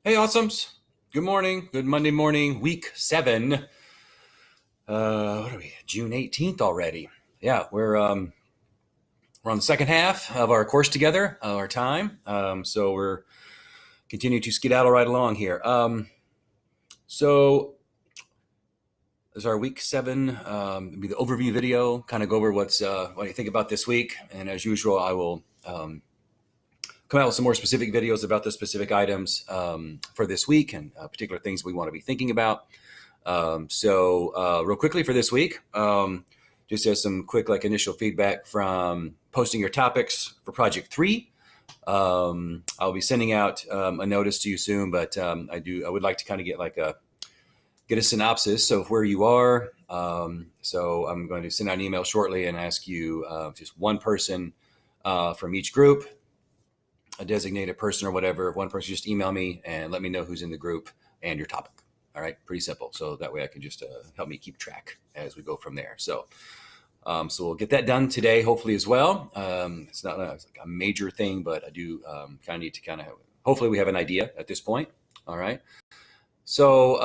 Hey, awesomes. Good morning. Good Monday morning, week 7. What are we? June 18th already. Yeah, we're on the second half of our course together, our time. So we're continuing to skedaddle right along here. So this is our week 7. It'll be the overview video, kind of go over what you think about this week. And as usual, I will come out with some more specific videos about the specific items for this week and particular things we want to be thinking about. So real quickly for this week, just as some quick initial feedback from posting your topics for Project 3. I'll be sending out a notice to you soon, but I would like to kind of get a synopsis of where you are. So I'm going to send out an email shortly and ask you just one person from each group, a designated person or whatever, one person, just email me and let me know who's in the group and your topic. All right, pretty simple. So that way I can just help me keep track as we go from there. So we'll get that done today, hopefully as well. It's not a major thing, but I do kind of need to hopefully we have an idea at this point. All right. So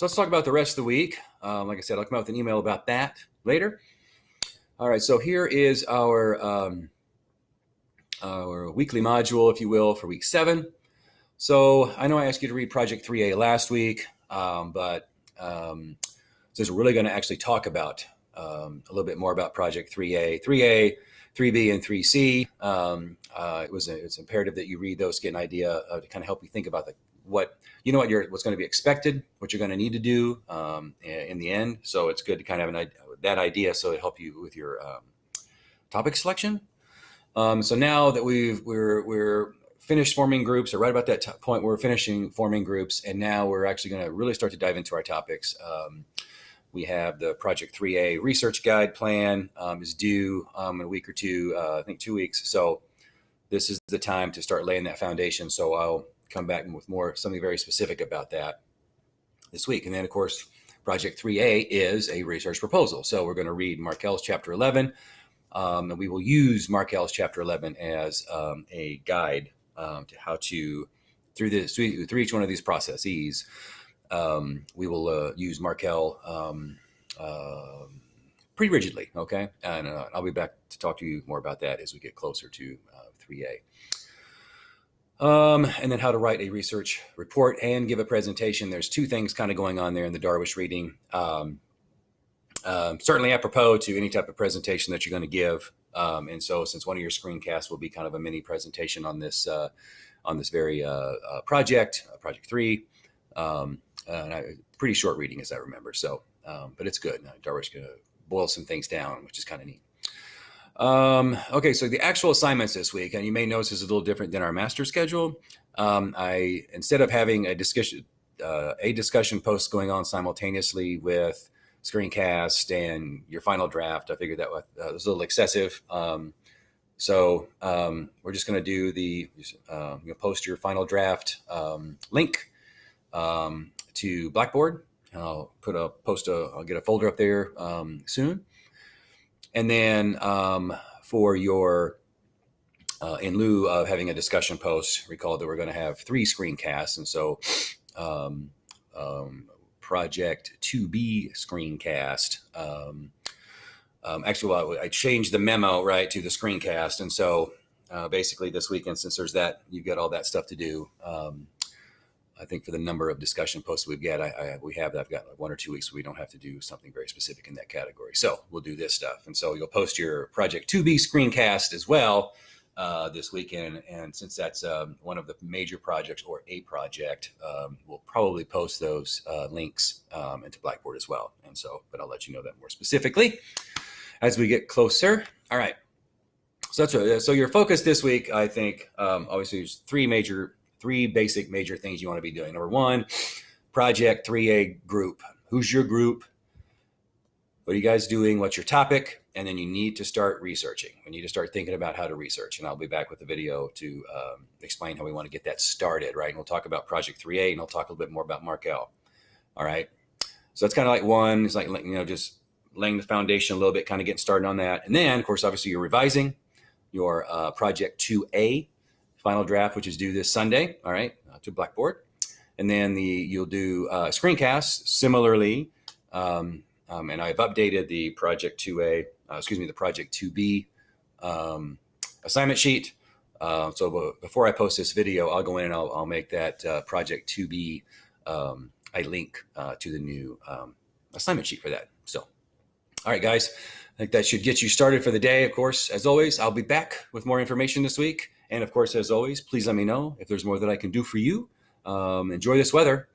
let's talk about the rest of the week. Like I said, I'll come out with an email about that later. All right. So here is our weekly module, if you will, for week 7. So I know I asked you to read Project 3A last week, but since we're really going to actually talk about a little bit more about Project 3A, 3B, and 3C, it's imperative that you read those, get an idea to kind of help you think about what's going to be expected, what you're going to need to do in the end. So it's good to kind of have that idea, so it help you with your topic selection. So now that we're finished forming groups, or right about that point, we're finishing forming groups, and now we're actually going to really start to dive into our topics. We have the Project 3A research guide plan is due in a week or two, I think 2 weeks. So this is the time to start laying that foundation. So I'll come back with something very specific about that this week. And then, of course, Project 3A is a research proposal. So we're going to read Markel's Chapter 11. And we will use Markel's Chapter 11 as a guide to how to, through each one of these processes, we will use Markel pretty rigidly, okay? And I'll be back to talk to you more about that as we get closer to 3A. And then how to write a research report and give a presentation. There's 2 things kind of going on there in the Darwish reading. Certainly apropos to any type of presentation that you're going to give. And so since one of your screencasts will be kind of a mini presentation on this very project, Project 3, pretty short reading as I remember. So, but it's good. Darwish going to boil some things down, which is kind of neat. Okay, so the actual assignments this week, and you may notice is a little different than our master schedule. Instead of having a discussion post going on simultaneously with screencast and your final draft, I figured that was a little excessive. So we're just going to do post your final draft link to Blackboard. I'll get a folder up there soon. And then for your, in lieu of having a discussion post, recall that we're going to have 3 screencasts. And so Project 2B screencast. Actually, I changed the memo right to the screencast, and so basically this weekend, since there's that, you've got all that stuff to do. I think for the number of discussion posts we've got, I've got 1 or 2 weeks where we don't have to do something very specific in that category. So we'll do this stuff, and so you'll post your Project 2B screencast as well this weekend. And since that's one of the major projects or a project, we'll probably post those links into Blackboard as well. And so, but I'll let you know that more specifically as we get closer. All right. So so your focus this week, I think, obviously there's 3 basic major things you want to be doing. Number 1, Project 3A group. Who's your group? What are you guys doing? What's your topic? And then you need to start researching. We need to start thinking about how to research. And I'll be back with a video to explain how we want to get that started, right? And we'll talk about Project 3A, and I'll talk a little bit more about Markel. All right. So that's kind of like 1. It's like, just laying the foundation a little bit, kind of getting started on that. And then, of course, obviously you're revising your Project 2A final draft, which is due this Sunday, all right, to Blackboard. and then you'll do screencasts similarly. And I've updated the Project 2A, the Project 2B assignment sheet. So before I post this video, I'll go in and I'll make that Project 2B a link to the new assignment sheet for that. So, all right, guys, I think that should get you started for the day. Of course, as always, I'll be back with more information this week. And of course, as always, please let me know if there's more that I can do for you. Enjoy this weather.